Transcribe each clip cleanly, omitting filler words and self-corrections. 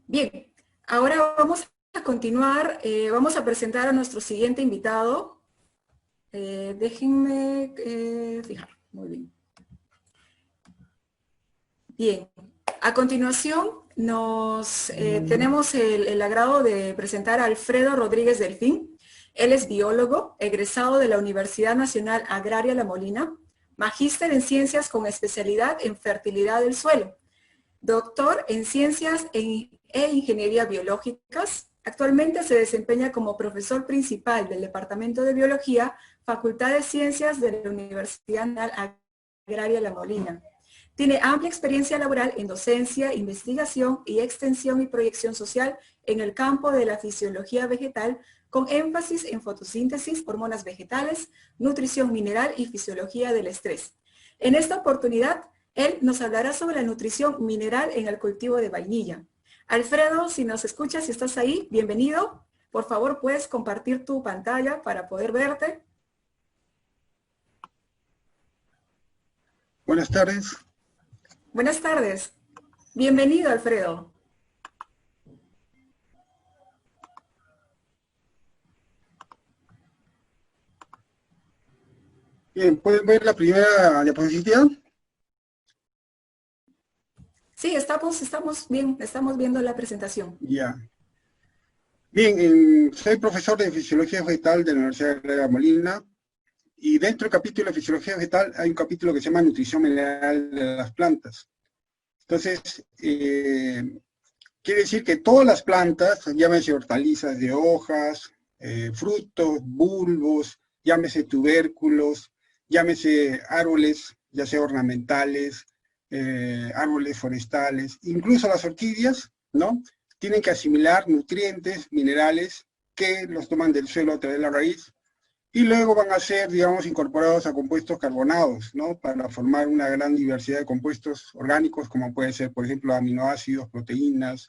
Bien, ahora vamos a continuar, vamos a presentar a nuestro siguiente invitado. Déjenme fijar, muy bien. Bien, a continuación tenemos el agrado de presentar a Alfredo Rodríguez Delfín. Él es biólogo, egresado de la Universidad Nacional Agraria La Molina, magíster en ciencias con especialidad en fertilidad del suelo, doctor en ciencias e ingeniería biológicas. Actualmente se desempeña como profesor principal del Departamento de Biología, Facultad de Ciencias de la Universidad Nacional Agraria La Molina. Tiene amplia experiencia laboral en docencia, investigación y extensión y proyección social en el campo de la fisiología vegetal, con énfasis en fotosíntesis, hormonas vegetales, nutrición mineral y fisiología del estrés. En esta oportunidad, él nos hablará sobre la nutrición mineral en el cultivo de vainilla. Alfredo, si nos escuchas, si estás ahí, bienvenido. Por favor, puedes compartir tu pantalla para poder verte. Buenas tardes. Buenas tardes. Bienvenido, Alfredo. Bien, ¿pueden ver la primera diapositiva? Sí, estamos bien, estamos viendo la presentación. Ya. Bien, soy profesor de Fisiología Vegetal de la Universidad de La Molina, y dentro del capítulo de Fisiología Vegetal hay un capítulo que se llama Nutrición Mineral de las Plantas. Entonces, quiere decir que todas las plantas, llámese hortalizas de hojas, frutos, bulbos, llámese tubérculos, llámese árboles, ya sea ornamentales, árboles forestales, incluso las orquídeas, ¿no? Tienen que asimilar nutrientes, minerales, que los toman del suelo a través de la raíz, y luego van a ser, digamos, incorporados a compuestos carbonados, ¿no? Para formar una gran diversidad de compuestos orgánicos, como puede ser, por ejemplo, aminoácidos, proteínas,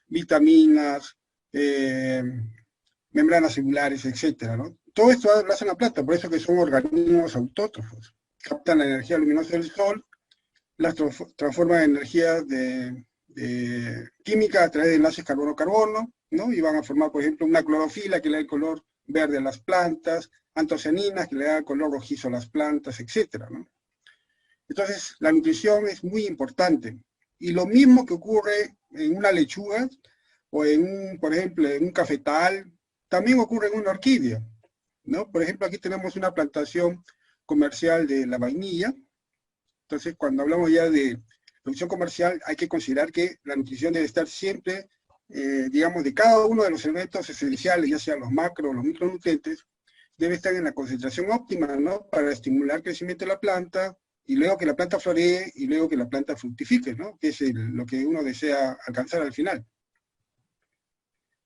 vitaminas, membranas celulares, etcétera, ¿no? Todo esto lo hace la planta, por eso que son organismos autótrofos. Captan la energía luminosa del sol, las transforman en energía química a través de enlaces carbono-carbono, ¿no? Y van a formar, por ejemplo, una clorofila que le da el color verde a las plantas, antocianinas que le da el color rojizo a las plantas, etcétera, ¿no? Entonces, la nutrición es muy importante. Y lo mismo que ocurre en una lechuga, o por ejemplo, en un cafetal, también ocurre en una orquídea, ¿no? Por ejemplo, aquí tenemos una plantación comercial de la vainilla. Entonces, cuando hablamos ya de producción comercial, hay que considerar que la nutrición debe estar siempre, digamos, de cada uno de los elementos esenciales, ya sean los macro o los micronutrientes, debe estar en la concentración óptima, ¿no? Para estimular el crecimiento de la planta, y luego que la planta floree, y luego que la planta fructifique, ¿no? Que es lo que uno desea alcanzar al final.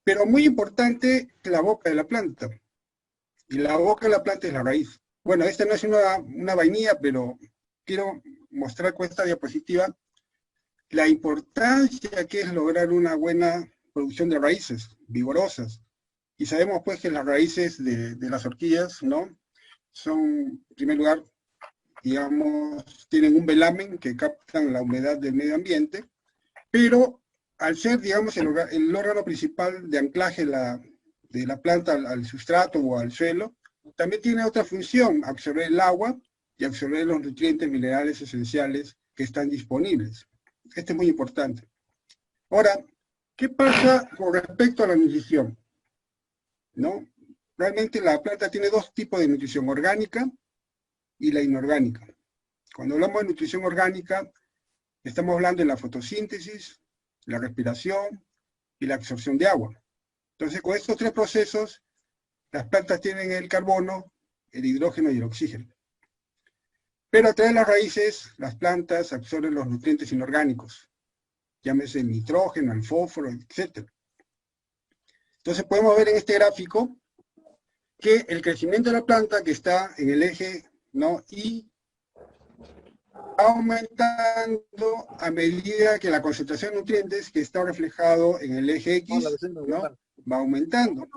Pero muy importante es la boca de la planta. Y la boca de la planta es la raíz. Bueno, esta no es una vainilla, pero quiero mostrar con esta diapositiva la importancia que es lograr una buena producción de raíces vigorosas. Y sabemos pues que las raíces de las orquídeas, ¿no? Son, en primer lugar, digamos, tienen un velamen que captan la humedad del medio ambiente, pero al ser, digamos, el órgano principal de anclaje de la planta al sustrato o al suelo, también tiene otra función: absorber el agua y absorber los nutrientes minerales esenciales que están disponibles. Esto es muy importante. Ahora, ¿qué pasa con respecto a la nutrición? ¿No? Realmente la planta tiene dos tipos de nutrición: orgánica y la inorgánica. Cuando hablamos de nutrición orgánica, estamos hablando de la fotosíntesis, la respiración y la absorción de agua. Entonces, con estos tres procesos, las plantas tienen el carbono, el hidrógeno y el oxígeno. Pero a través de las raíces, las plantas absorben los nutrientes inorgánicos, llámese el nitrógeno, el fósforo, etc. Entonces podemos ver en este gráfico que el crecimiento de la planta, que está en el eje, ¿no?, Y, va aumentando a medida que la concentración de nutrientes, que está reflejado en el eje X, ¿no?, va aumentando.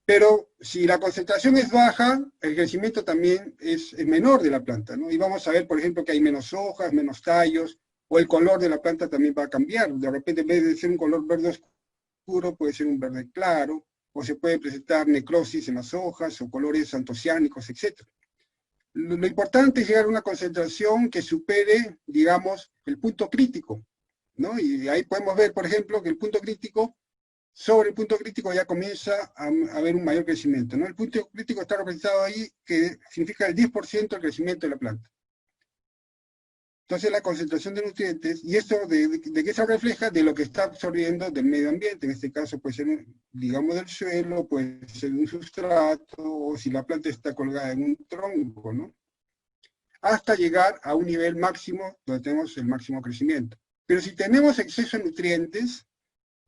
Pero si la concentración es baja, el crecimiento también es menor de la planta, ¿no? Y vamos a ver, por ejemplo, que hay menos hojas, menos tallos, o el color de la planta también va a cambiar. De repente, en vez de ser un color verde oscuro, puede ser un verde claro, o se puede presentar necrosis en las hojas, o colores antociánicos, etc. Lo importante es llegar a una concentración que supere, digamos, el punto crítico, ¿no? Y ahí podemos ver, por ejemplo, que el punto crítico, sobre el punto crítico ya comienza a haber un mayor crecimiento, ¿no? El punto crítico está representado ahí, que significa el 10% del crecimiento de la planta. Entonces la concentración de nutrientes, y esto de qué se refleja, de lo que está absorbiendo del medio ambiente, en este caso puede ser, digamos, del suelo, puede ser de un sustrato, o si la planta está colgada en un tronco, ¿no? Hasta llegar a un nivel máximo, donde tenemos el máximo crecimiento. Pero si tenemos exceso de nutrientes,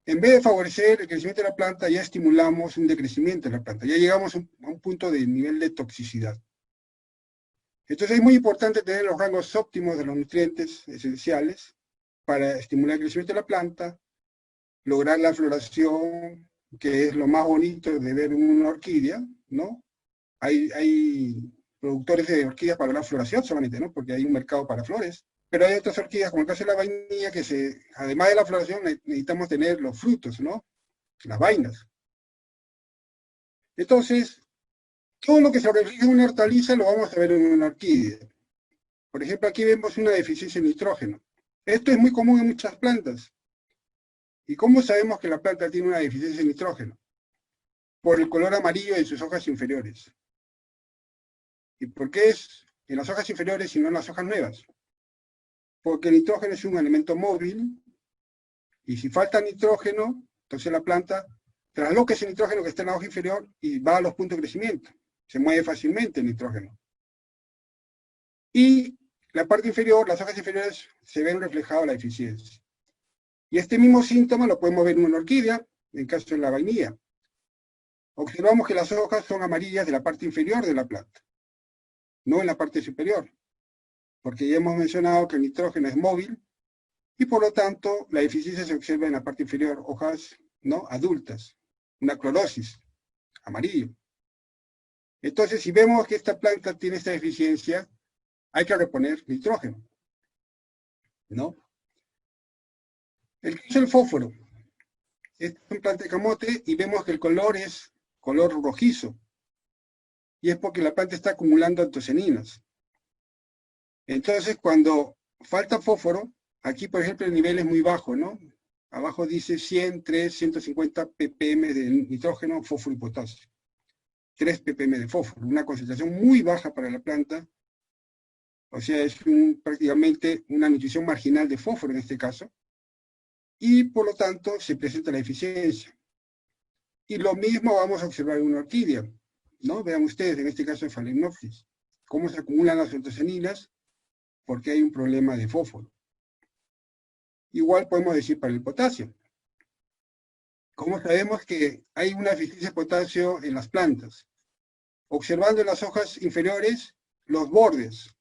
en vez de favorecer el crecimiento de la planta, ya estimulamos un decrecimiento de la planta, ya llegamos a un punto de nivel de toxicidad. Entonces es muy importante tener los rangos óptimos de los nutrientes esenciales para estimular el crecimiento de la planta, lograr la floración, que es lo más bonito de ver una orquídea, ¿no? Hay productores de orquídeas para la floración solamente, ¿no? Porque hay un mercado para flores. Pero hay otras orquídeas, como el caso de la vainilla, que además de la floración necesitamos tener los frutos, ¿no? Las vainas. Entonces, todo lo que se refleja en una hortaliza lo vamos a ver en una orquídea. Por ejemplo, aquí vemos una deficiencia de nitrógeno. Esto es muy común en muchas plantas. ¿Y cómo sabemos que la planta tiene una deficiencia de nitrógeno? Por el color amarillo de sus hojas inferiores. ¿Y por qué es en las hojas inferiores y no en las hojas nuevas? Porque el nitrógeno es un elemento móvil, y si falta nitrógeno, entonces la planta trasloca ese nitrógeno que está en la hoja inferior y va a los puntos de crecimiento. Se mueve fácilmente el nitrógeno. Y la parte inferior, las hojas inferiores, se ven reflejada la deficiencia. Y este mismo síntoma lo podemos ver en una orquídea, en el caso de la vainilla. Observamos que las hojas son amarillas de la parte inferior de la planta, no en la parte superior, porque ya hemos mencionado que el nitrógeno es móvil, y por lo tanto la deficiencia se observa en la parte inferior, hojas, ¿no?, adultas, una clorosis, amarillo. Entonces, si vemos que esta planta tiene esta deficiencia, hay que reponer nitrógeno, ¿no? El caso del fósforo. Esta es una planta de camote y vemos que el color es color rojizo, y es porque la planta está acumulando antocianinas. Entonces, cuando falta fósforo, aquí por ejemplo el nivel es muy bajo, ¿no? Abajo dice 100, 3, 150 ppm de nitrógeno, fósforo y potasio. 3 ppm de fósforo, una concentración muy baja para la planta, o sea, es prácticamente una nutrición marginal de fósforo en este caso, y por lo tanto se presenta la deficiencia. Y lo mismo vamos a observar en una orquídea, ¿no? Vean ustedes, en este caso de Phalaenopsis, cómo se acumulan las antocianinas porque hay un problema de fósforo. Igual podemos decir para el potasio. ¿Cómo sabemos que hay una deficiencia de potasio en las plantas? Observando en las hojas inferiores los bordes.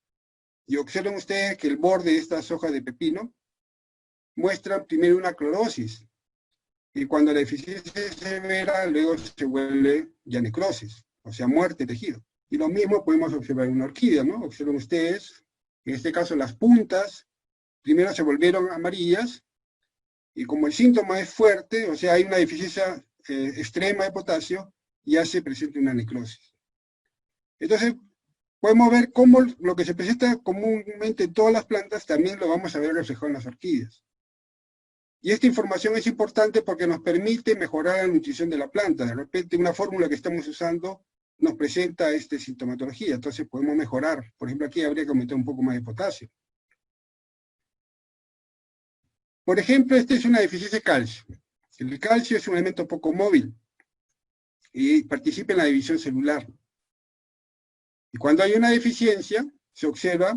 Y observen ustedes que el borde de estas hojas de pepino muestra primero una clorosis. Y cuando la deficiencia es severa, luego se vuelve ya necrosis, o sea, muerte de tejido. Y lo mismo podemos observar en una orquídea, ¿no? Observen ustedes, en este caso las puntas, primero se volvieron amarillas, y como el síntoma es fuerte, o sea, hay una deficiencia extrema de potasio, ya se presenta una necrosis. Entonces, podemos ver cómo lo que se presenta comúnmente en todas las plantas también lo vamos a ver reflejado en las orquídeas. Y esta información es importante porque nos permite mejorar la nutrición de la planta. De repente una fórmula que estamos usando nos presenta esta sintomatología, entonces podemos mejorar. Por ejemplo, aquí habría que aumentar un poco más de potasio. Por ejemplo, esta es una deficiencia de calcio. El calcio es un elemento poco móvil y participa en la división celular. Y cuando hay una deficiencia, se observa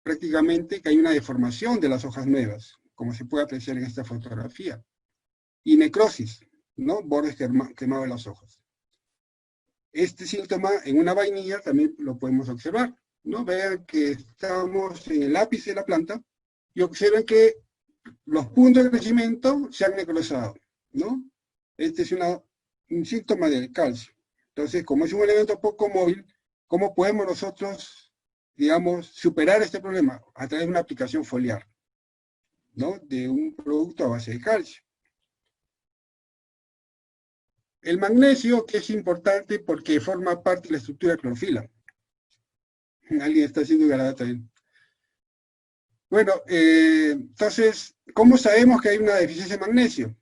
prácticamente que hay una deformación de las hojas nuevas, como se puede apreciar en esta fotografía. Y necrosis, ¿no? Bordes quemados de las hojas. Este síntoma en una vainilla también lo podemos observar, ¿no? Vean que estamos en el ápice de la planta y observen que los puntos de crecimiento se han necrosado, ¿no? Este es un síntoma del calcio. Entonces, como es un elemento poco móvil, ¿cómo podemos nosotros, digamos, superar este problema? A través de una aplicación foliar. ¿no? De un producto a base de calcio. El magnesio, que es importante porque forma parte de la estructura de clorofila. Alguien está haciendo garata ahí. Bueno, entonces, ¿cómo sabemos que hay una deficiencia de magnesio?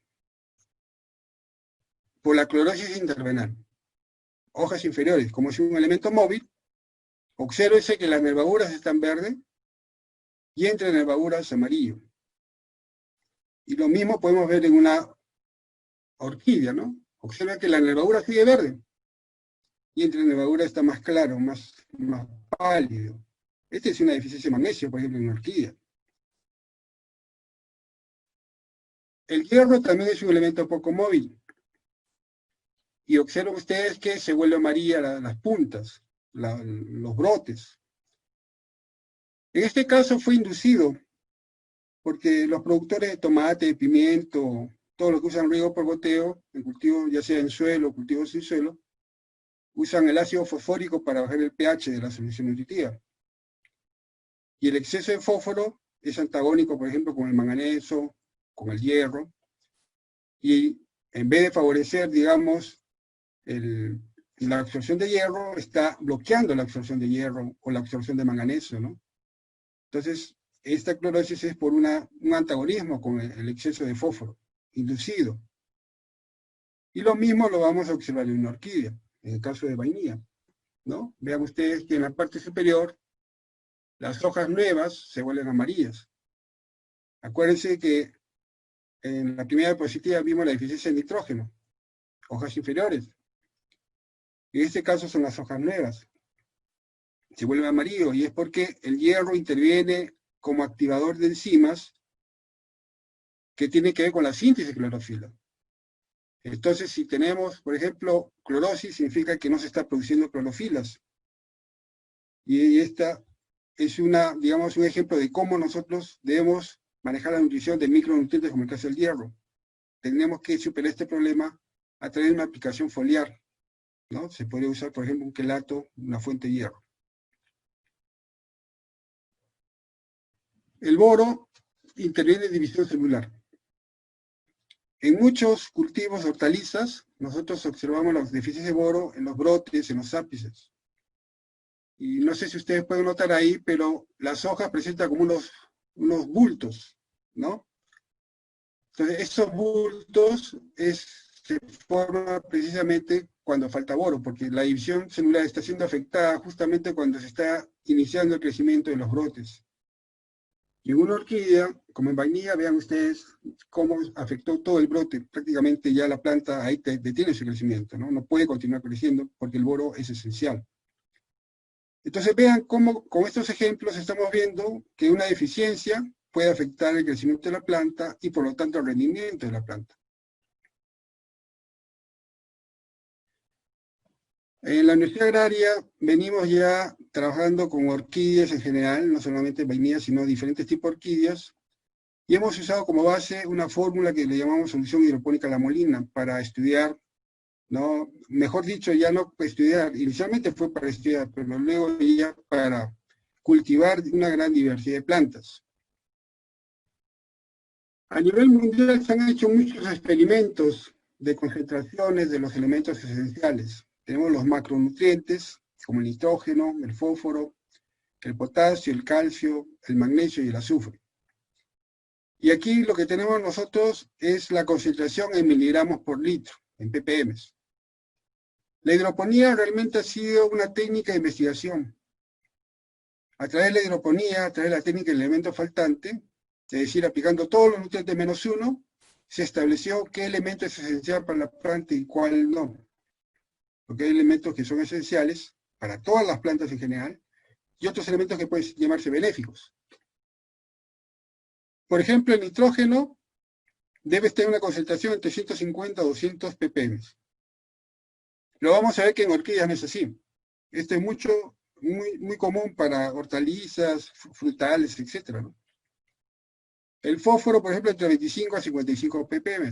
Por la clorosis intervenal. Hojas inferiores, como si un elemento móvil, obsérvese que las nervaduras están verdes y entre nervaduras amarillo. Y lo mismo podemos ver en una orquídea, ¿no? Observa que la nervadura sigue verde y entre nervadura está más claro, más pálido. Esta es una deficiencia de magnesio, por ejemplo, en una orquídea. El hierro también es un elemento poco móvil. Y observen ustedes que se vuelve amarilla las puntas, los brotes. En este caso fue inducido, porque los productores de tomate, de pimiento, todos los que usan riego por goteo, en cultivo ya sea en suelo o cultivo sin suelo, usan el ácido fosfórico para bajar el pH de la solución nutritiva. Y el exceso de fósforo es antagónico, por ejemplo, con el manganeso, con el hierro, y en vez de favorecer, digamos, la absorción de hierro, está bloqueando la absorción de hierro o la absorción de manganeso, ¿no? Entonces, esta clorosis es por un antagonismo con el exceso de fósforo inducido. Y lo mismo lo vamos a observar en una orquídea, en el caso de vainilla, ¿no? Vean ustedes que en la parte superior las hojas nuevas se vuelven amarillas. Acuérdense que en la primera diapositiva vimos la deficiencia de nitrógeno, hojas inferiores. En este caso son las hojas nuevas. Se vuelve amarillo y es porque el hierro interviene como activador de enzimas que tiene que ver con la síntesis de clorofila. Entonces, si tenemos, por ejemplo, clorosis, significa que no se está produciendo clorofilas. Y esta es digamos, un ejemplo de cómo nosotros debemos manejar la nutrición de micronutrientes como el caso del hierro. Tenemos que superar este problema a través de una aplicación foliar, ¿no? Se puede usar, por ejemplo, un quelato, una fuente de hierro. El boro interviene en división celular. En muchos cultivos de hortalizas, nosotros observamos las deficiencias de boro en los brotes, en los ápices. Y no sé si ustedes pueden notar ahí, pero las hojas presentan como unos bultos, ¿no? Entonces, esos bultos se forman precisamente cuando falta boro, porque la división celular está siendo afectada justamente cuando se está iniciando el crecimiento de los brotes. Y en una orquídea, como en vainilla, vean ustedes cómo afectó todo el brote. Prácticamente ya la planta ahí detiene su crecimiento, ¿no? No puede continuar creciendo porque el boro es esencial. Entonces vean cómo con estos ejemplos estamos viendo que una deficiencia puede afectar el crecimiento de la planta y por lo tanto el rendimiento de la planta. En la Universidad Agraria venimos ya trabajando con orquídeas en general, no solamente vainillas, sino diferentes tipos de orquídeas, y hemos usado como base una fórmula que le llamamos solución hidropónica La Molina para estudiar, ¿no? Mejor dicho, ya no estudiar, inicialmente fue para estudiar, pero luego ya para cultivar una gran diversidad de plantas. A nivel mundial se han hecho muchos experimentos de concentraciones de los elementos esenciales. Tenemos los macronutrientes, como el nitrógeno, el fósforo, el potasio, el calcio, el magnesio y el azufre. Y aquí lo que tenemos nosotros es la concentración en miligramos por litro, en ppm. La hidroponía realmente ha sido una técnica de investigación. A través de la hidroponía, a través de la técnica del elemento faltante, es decir, aplicando todos los nutrientes menos uno, se estableció qué elemento es esencial para la planta y cuál no. Porque hay elementos que son esenciales para todas las plantas en general y otros elementos que pueden llamarse benéficos. Por ejemplo, el nitrógeno debe tener una concentración entre 150 a 200 ppm. Pero vamos a ver que en orquídeas no es así. Esto es muy común para hortalizas, frutales, etc., ¿no? El fósforo, por ejemplo, entre 25 a 55 ppm.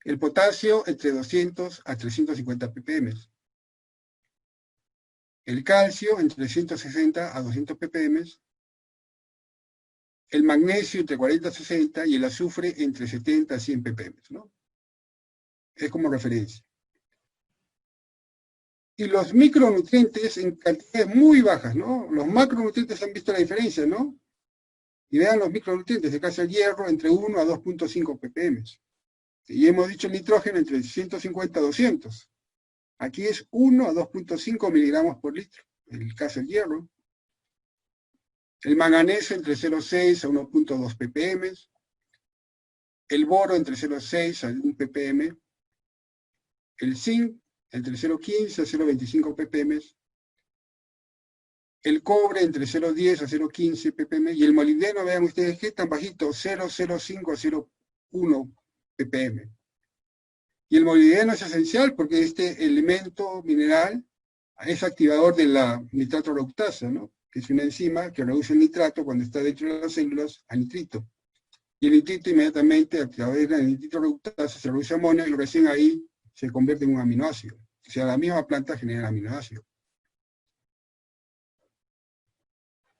El potasio, entre 200 a 350 ppm. El calcio, entre 160 a 200 ppm. el magnesio entre 40 a 60 y el azufre entre 70 a 100 ppm, ¿no? Es como referencia. Y los micronutrientes en cantidades muy bajas, ¿no? Los macronutrientes han visto la diferencia, ¿no? Y vean los micronutrientes, de caso el hierro entre 1 a 2.5 ppm. Y hemos dicho el nitrógeno entre 150 a 200. Aquí es 1 a 2.5 miligramos por litro, en el caso del hierro. El manganeso entre 0,6 a 1.2 ppm. El boro entre 0,6 a 1 ppm. El zinc entre 0,15 a 0,25 ppm. El cobre entre 0,10 a 0,15 ppm. Y el molibdeno, vean ustedes que es tan bajito, 0,05 a 0,1 ppm. Y el molibdeno es esencial porque este elemento mineral es activador de la nitrato reductasa, ¿no? Que es una enzima que reduce el nitrato cuando está dentro de las células a nitrito. Y el nitrito inmediatamente, a través de la nitrito reductasa, se reduce a amonio y recién ahí se convierte en un aminoácido. O sea, la misma planta genera aminoácidos.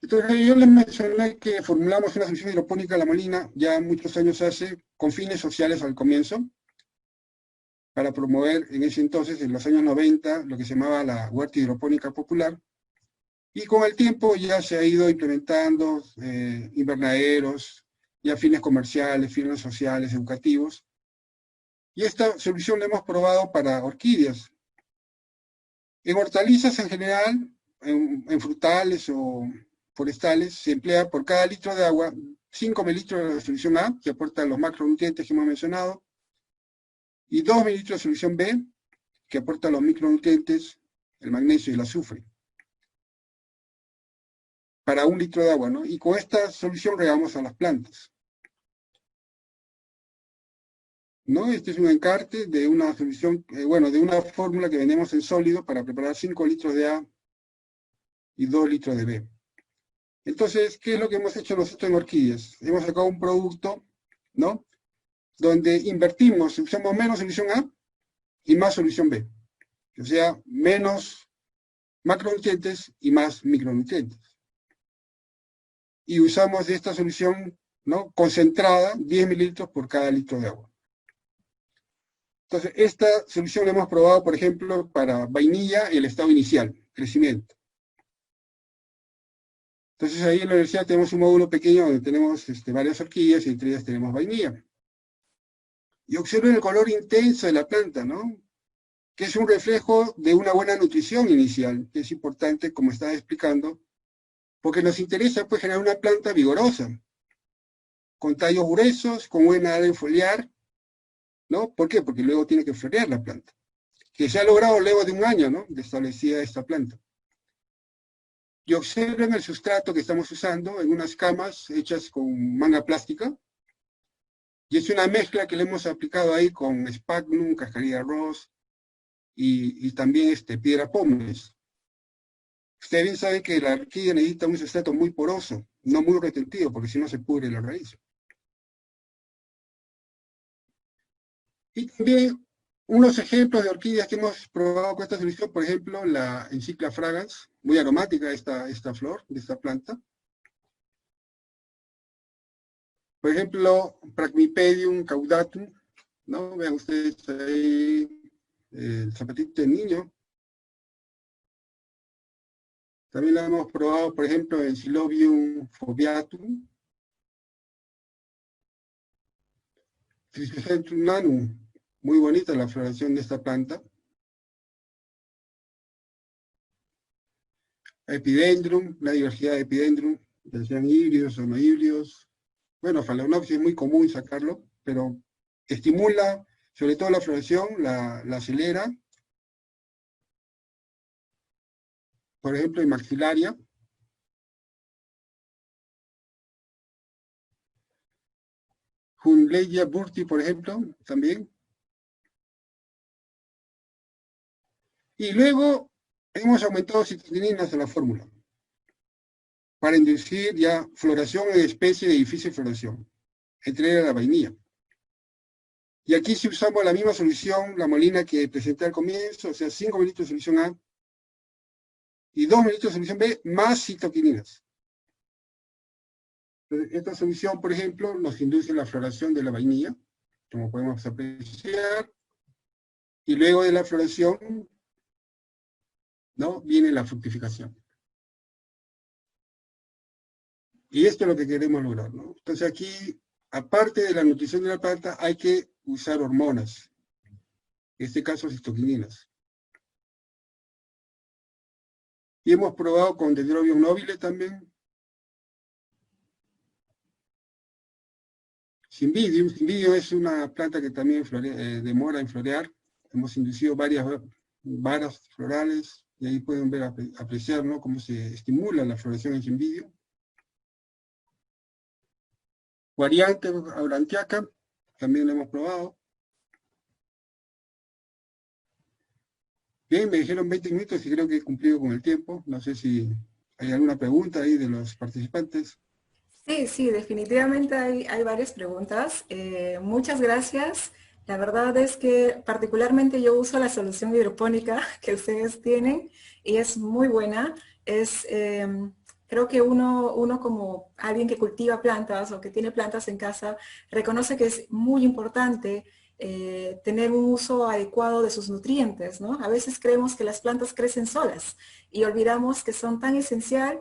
Entonces yo les mencioné que formulamos una solución hidropónica a la molina ya muchos años hace, con fines sociales al comienzo, para promover en ese entonces, en los años 90, lo que se llamaba la huerta hidropónica popular, y con el tiempo ya se ha ido implementando invernaderos, ya fines comerciales, fines sociales, educativos, y esta solución la hemos probado para orquídeas. En hortalizas en general, en frutales o forestales, se emplea por cada litro de agua 5 mililitros de la solución A, que aporta los macronutrientes que hemos mencionado, y 2 mililitros de solución B, que aporta los micronutrientes, el magnesio y el azufre, para 1 litro de agua, ¿no? Y con esta solución regamos a las plantas, ¿no? Este es un encarte de una solución, bueno, de una fórmula que vendemos en sólido para preparar 5 litros de A y 2 litros de B. Entonces, ¿qué es lo que hemos hecho nosotros en orquídeas? Hemos sacado un producto, ¿no? Donde invertimos, usamos menos solución A y más solución B. O sea, menos macronutrientes y más micronutrientes. Y usamos esta solución, ¿no? Concentrada, 10 mililitros por cada litro de agua. Entonces, esta solución la hemos probado, por ejemplo, para vainilla, el estado inicial, crecimiento. Entonces, ahí en la universidad tenemos un módulo pequeño donde tenemos varias orquídeas y entre ellas tenemos vainilla. Y observen el color intenso de la planta, ¿no? Que es un reflejo de una buena nutrición inicial, que es importante, como estaba explicando, porque nos interesa pues generar una planta vigorosa, con tallos gruesos, con buena área foliar, ¿no? ¿Por qué? Porque luego tiene que florear la planta, que se ha logrado luego de un año, ¿no? De establecida esta planta. Y observen el sustrato que estamos usando en unas camas hechas con manga plástica, y es una mezcla que le hemos aplicado ahí con sphagnum, cascarilla de arroz, y también piedra pómez. Usted bien sabe que la orquídea necesita un sustrato muy poroso, no muy retentivo, porque si no se pudre la raíz. Y también unos ejemplos de orquídeas que hemos probado con esta solución, por ejemplo, la Encycla fragans, muy aromática esta flor, de esta planta. Por ejemplo, Pracmipedium caudatum, ¿no? Vean ustedes ahí el zapatito del niño. También la hemos probado, por ejemplo, en Xylobium foveatum, Triticentrum nanum, muy bonita la floración de esta planta. Epidendrum, una diversidad de epidendrum, ya sean híbridos o no híbridos. Bueno, Phalaenopsis es muy común sacarlo, pero estimula sobre todo la floración, la acelera. Por ejemplo, en Maxillaria. Hunleya burti, por ejemplo, también. Y luego hemos aumentado citotininas en la fórmula para inducir ya floración en especie de difícil floración, entre ellas la vainilla. Y aquí si usamos la misma solución, la molina que presenté al comienzo, o sea, 5 mililitros de solución A y 2 mililitros de solución B, más citokininas. Esta solución, por ejemplo, nos induce la floración de la vainilla, como podemos apreciar, y luego de la floración, ¿no?, viene la fructificación. Y esto es lo que queremos lograr, ¿no? Entonces aquí, aparte de la nutrición de la planta, hay que usar hormonas, en este caso citoquininas. Y hemos probado con Dendrobium nobile también. Cymbidium es una planta que también demora en florear. Hemos inducido varias varas florales, y ahí pueden ver, apreciar, ¿no?, cómo se estimula la floración en Cymbidium. Variante aurantiaca, también lo hemos probado. Bien, me dijeron 20 minutos y creo que he cumplido con el tiempo. No sé si hay alguna pregunta ahí de los participantes. Sí, sí, definitivamente hay varias preguntas. Muchas gracias. La verdad es que particularmente yo uso la solución hidropónica que ustedes tienen y es muy buena. Creo que uno como alguien que cultiva plantas o que tiene plantas en casa reconoce que es muy importante tener un uso adecuado de sus nutrientes, ¿no? A veces creemos que las plantas crecen solas y olvidamos que es tan esencial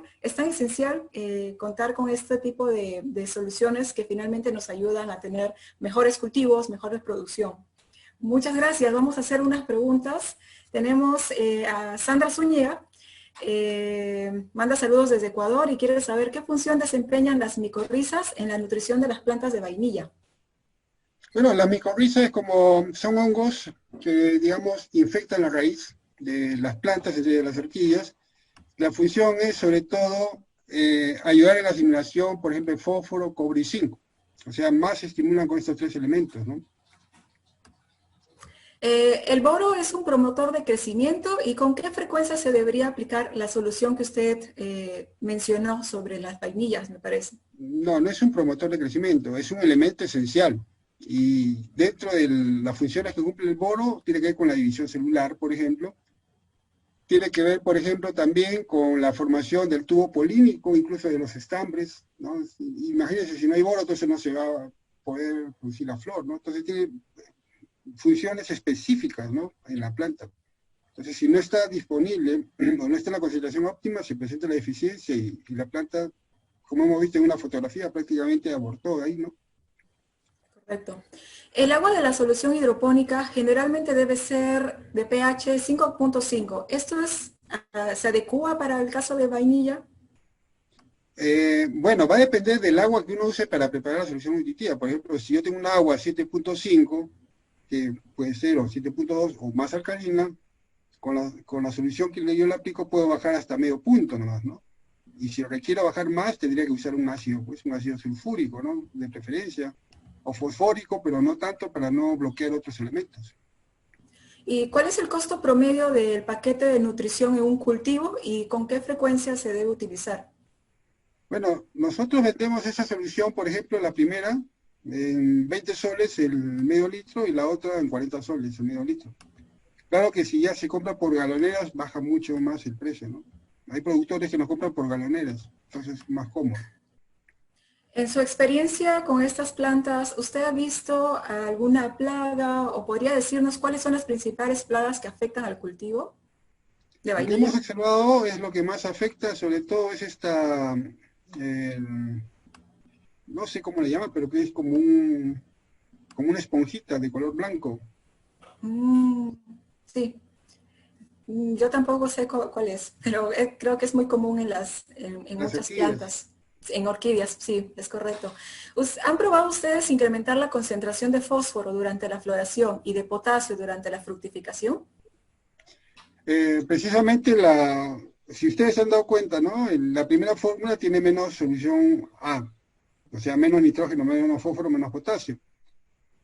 contar con este tipo de soluciones que finalmente nos ayudan a tener mejores cultivos, mejor producción. Muchas gracias. Vamos a hacer unas preguntas. Tenemos a Sandra Zúñiga, manda saludos desde Ecuador y quiere saber qué función desempeñan las micorrizas en la nutrición de las plantas de vainilla. Bueno, las micorrizas son hongos que, digamos, infectan la raíz de las plantas, de las orquídeas. La función es, sobre todo, ayudar en la asimilación, por ejemplo, de fósforo, cobre y zinc. O sea, más se estimulan con estos tres elementos, ¿no? El boro es un promotor de crecimiento y ¿con qué frecuencia se debería aplicar la solución que usted mencionó sobre las vainillas, me parece? No, no es un promotor de crecimiento, es un elemento esencial. Y dentro de las funciones que cumple el boro, tiene que ver con la división celular, por ejemplo. Tiene que ver, por ejemplo, también con la formación del tubo polínico, incluso de los estambres, ¿no? Imagínense, si no hay boro, entonces no se va a poder producir la flor, ¿no? Entonces tiene funciones específicas, ¿no?, en la planta. Entonces, si no está disponible o no está en la concentración óptima, se presenta la deficiencia y la planta, como hemos visto en una fotografía, prácticamente abortó ahí, ¿no? Correcto. El agua de la solución hidropónica generalmente debe ser de pH 5.5. ¿Esto se adecua para el caso de vainilla? Bueno, va a depender del agua que uno use para preparar la solución nutritiva. Por ejemplo, si yo tengo un agua 7.5, que puede ser o 7.2 o más alcalina, con la solución que yo le aplico puedo bajar hasta medio punto nomás, ¿no? Y si requiero bajar más, tendría que usar un ácido, pues un ácido sulfúrico, ¿no?, de preferencia, o fosfórico, pero no tanto para no bloquear otros elementos. ¿Y cuál es el costo promedio del paquete de nutrición en un cultivo y con qué frecuencia se debe utilizar? Bueno, nosotros vendemos esa solución, por ejemplo, la primera en 20 soles el medio litro y la otra en 40 soles el medio litro. Claro que si ya se compra por galoneras, baja mucho más el precio, ¿no? Hay productores que nos compran por galoneras, entonces es más cómodo. En su experiencia con estas plantas, ¿usted ha visto alguna plaga o podría decirnos cuáles son las principales plagas que afectan al cultivo de Lo que hemos vainilla? observado es lo que más afecta, sobre todo es no sé cómo le llaman, pero que es como una esponjita de color blanco. Mm, sí. Yo tampoco sé cuál es, pero creo que es muy común en Las muchas orquídeas. plantas, en orquídeas, sí, es correcto. ¿Han probado ustedes incrementar la concentración de fósforo durante la floración y de potasio durante la fructificación? Precisamente si ustedes se han dado cuenta, ¿no? La primera fórmula tiene menos solución A, o sea, menos nitrógeno, menos fósforo, menos potasio.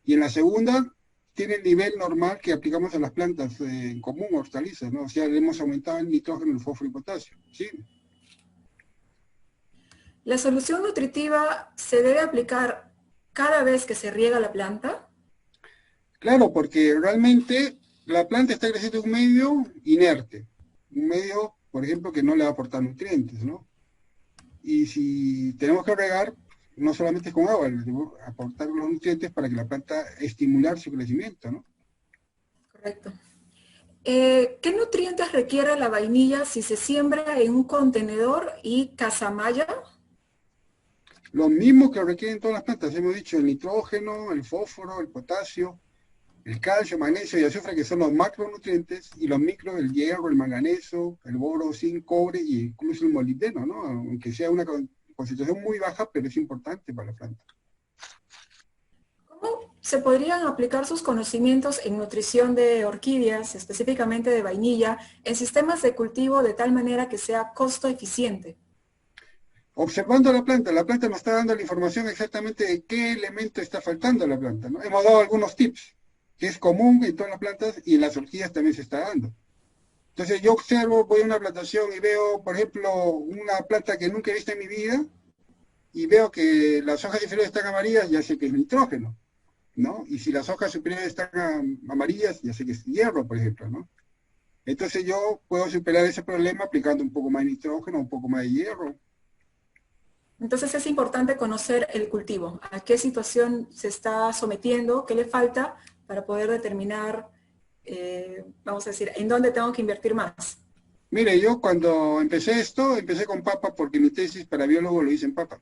Y en la segunda tiene el nivel normal que aplicamos a las plantas en común, hortalizas, ¿no? O sea, le hemos aumentado el nitrógeno, el fósforo y potasio, ¿sí? ¿La solución nutritiva se debe aplicar cada vez que se riega la planta? Claro, porque realmente la planta está creciendo en un medio inerte, un medio, por ejemplo, que no le va a aportar nutrientes, ¿no? Y si tenemos que regar, no solamente con agua, debo aportar los nutrientes para que la planta estimular su crecimiento, ¿no? Correcto. ¿Qué nutrientes requiere la vainilla si se siembra en un contenedor y casamalla? Lo mismo que requieren todas las plantas, hemos dicho el nitrógeno, el fósforo, el potasio, el calcio, magnesio y azufre, que son los macronutrientes, y los micros, el hierro, el manganeso, el boro, zinc, cobre y incluso el molibdeno, ¿no? Aunque sea una concentración muy baja, pero es importante para la planta. ¿Cómo se podrían aplicar sus conocimientos en nutrición de orquídeas, específicamente de vainilla, en sistemas de cultivo de tal manera que sea costo eficiente? Observando la planta nos está dando la información exactamente de qué elemento está faltando a la planta, ¿no? Hemos dado algunos tips, que es común en todas las plantas y en las orquídeas también se está dando. Entonces yo observo, voy a una plantación y veo, por ejemplo, una planta que nunca he visto en mi vida y veo que las hojas inferiores están amarillas, ya sé que es nitrógeno, ¿no? Y si las hojas superiores están amarillas, ya sé que es hierro, por ejemplo, ¿no? Entonces yo puedo superar ese problema aplicando un poco más de nitrógeno, un poco más de hierro. Entonces es importante conocer el cultivo, a qué situación se está sometiendo, qué le falta para poder determinar, vamos a decir, en dónde tengo que invertir más. Mire, yo cuando empecé esto, empecé con papa porque mi tesis para biólogo lo hice en papa.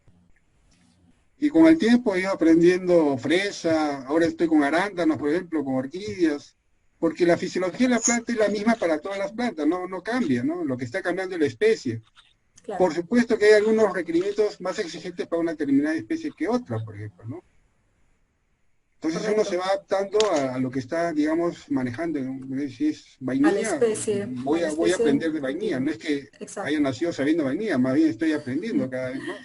Y con el tiempo he ido aprendiendo fresa, ahora estoy con arándanos, por ejemplo, con orquídeas, porque la fisiología de la planta es la misma para todas las plantas, no cambia, ¿no? Lo que está cambiando es la especie. Claro, Por supuesto que hay algunos requerimientos más exigentes para una determinada especie que otra, por ejemplo, ¿no? Entonces uno se correcto. va adaptando a lo que está, digamos, manejando, ¿no? Si es A la vainilla, especie, a la voy a especie aprender de vainilla. cultivo. No es que haya Exacto. nacido sabiendo vainilla, más bien estoy aprendiendo cada vez más.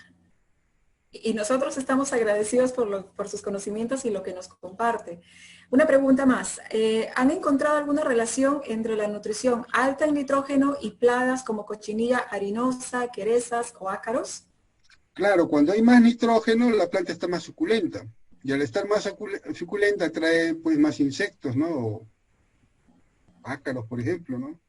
Y nosotros estamos agradecidos por sus conocimientos y lo que nos comparte. Una pregunta más. ¿Han encontrado alguna relación entre la nutrición alta en nitrógeno y plagas como cochinilla harinosa, querezas o ácaros? Claro, cuando hay más nitrógeno, la planta está más suculenta. Y al estar más suculenta, atrae pues más insectos, ¿no? O ácaros, por ejemplo, ¿no?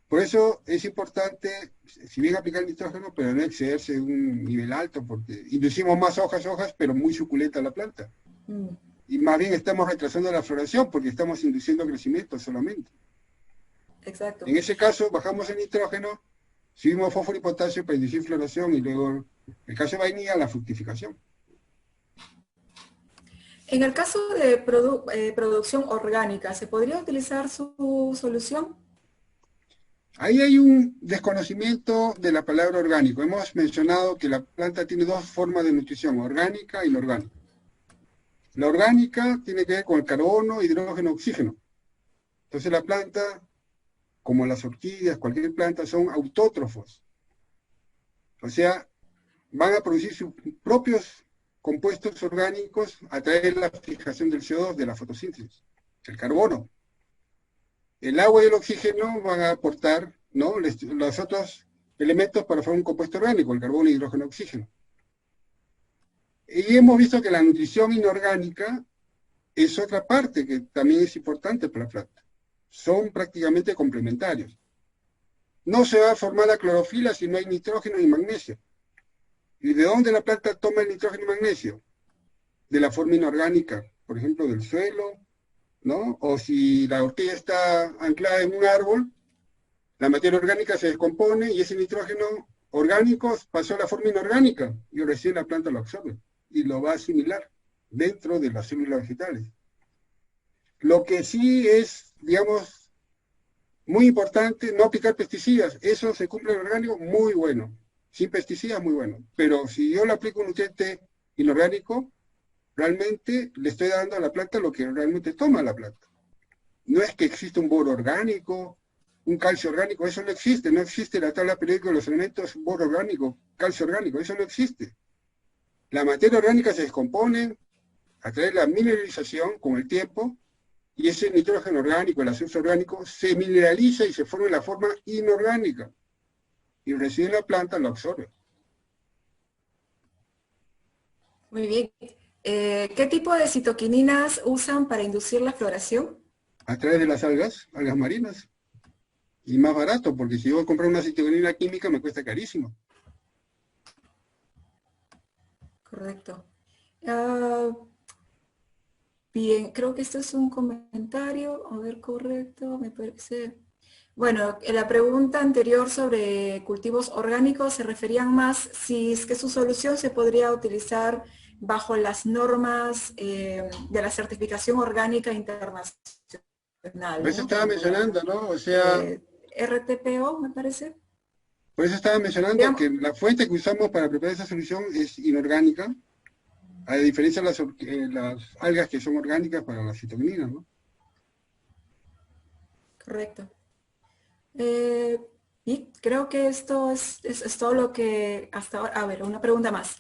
Por eso es importante, si bien aplicar nitrógeno, pero no excederse de un nivel alto, porque inducimos más hojas, pero muy suculenta la planta. Mm, Y más bien estamos retrasando la floración porque estamos induciendo crecimiento solamente. exacto. En ese caso, bajamos el nitrógeno, subimos fósforo y potasio para inducir floración y luego, en el caso de vainilla, la fructificación. En el caso de producción orgánica, ¿se podría utilizar su solución? Ahí hay un desconocimiento de la palabra orgánico. Hemos mencionado que la planta tiene dos formas de nutrición, orgánica y inorgánica. La orgánica tiene que ver con el carbono, hidrógeno, oxígeno. Entonces la planta, como las orquídeas, cualquier planta, son autótrofos. O sea, van a producir sus propios compuestos orgánicos a través de la fijación del CO2, de la fotosíntesis, el carbono. El agua y el oxígeno van a aportar, ¿no?, los otros elementos para formar un compuesto orgánico, el carbono, hidrógeno, oxígeno. Y hemos visto que la nutrición inorgánica es otra parte que también es importante para la planta. Son prácticamente complementarios. No se va a formar la clorofila si no hay nitrógeno y magnesio. ¿Y de dónde la planta toma el nitrógeno y magnesio? De la forma inorgánica, por ejemplo, del suelo, ¿no? O si la orquídea está anclada en un árbol, la materia orgánica se descompone y ese nitrógeno orgánico pasó a la forma inorgánica y recién la planta lo absorbe y lo va a asimilar dentro de las células vegetales. Lo que sí es, digamos, muy importante, no aplicar pesticidas. Eso se cumple en orgánico, muy bueno. Sin pesticidas, muy bueno. Pero si yo le aplico un nutriente inorgánico, realmente le estoy dando a la planta lo que realmente toma la planta. No es que exista un boro orgánico, un calcio orgánico, eso no existe. No existe la tabla periódica de los elementos boro orgánico, calcio orgánico, eso no existe. La materia orgánica se descompone a través de la mineralización con el tiempo y ese nitrógeno orgánico, el azufre orgánico, se mineraliza y se forma en la forma inorgánica. Y recién la planta lo absorbe. Muy bien. ¿Qué tipo de citoquininas usan para inducir la floración? A través de las algas marinas. Y más barato, porque si yo voy a comprar una citoquinina química me cuesta carísimo. correcto. Ah, bien, creo que esto es un comentario, a ver, correcto, me parece. Bueno, la pregunta anterior sobre cultivos orgánicos se referían más si es que su solución se podría utilizar bajo las normas de la certificación orgánica internacional, Por eso ¿no? estaba Como la mencionando, ¿no? O sea, RTPO, me parece. por eso estaba mencionando Digamos, que la fuente que usamos para preparar esa solución es inorgánica, a diferencia de las algas que son orgánicas para la citoquinina, ¿no? correcto. Eh, y creo que esto es todo lo que hasta ahora. A ver, una pregunta más.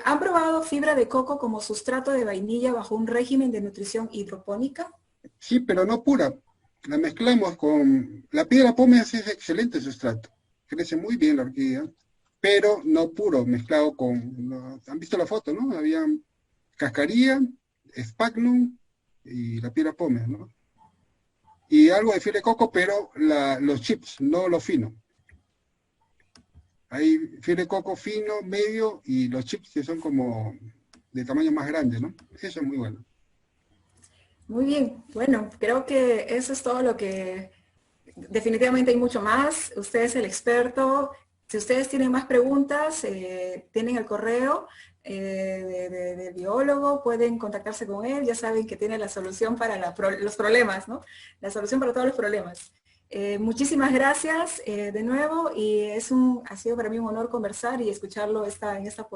¿Han probado fibra de coco como sustrato de vainilla bajo un régimen de nutrición hidropónica? Sí, pero no pura. La mezclamos con... La piedra pómez es excelente sustrato. Crece muy bien la orquídea, pero no puro, mezclado con... ¿Han visto la foto, no? Había cascarilla, sphagnum y la piedra pómez, ¿no? Y algo de fibra de coco, pero los chips, no lo fino. Hay fibra de coco fino, medio y los chips que son como de tamaño más grande, ¿no? Eso es muy bueno. Muy bien, bueno, creo que eso es todo lo que definitivamente hay mucho más. Usted es el experto. Si ustedes tienen más preguntas, tienen el correo del biólogo, pueden contactarse con él. Ya saben que tiene la solución para los problemas, ¿no? La solución para todos los problemas. Muchísimas gracias de nuevo y ha sido para mí un honor conversar y escucharlo en esta oportunidad.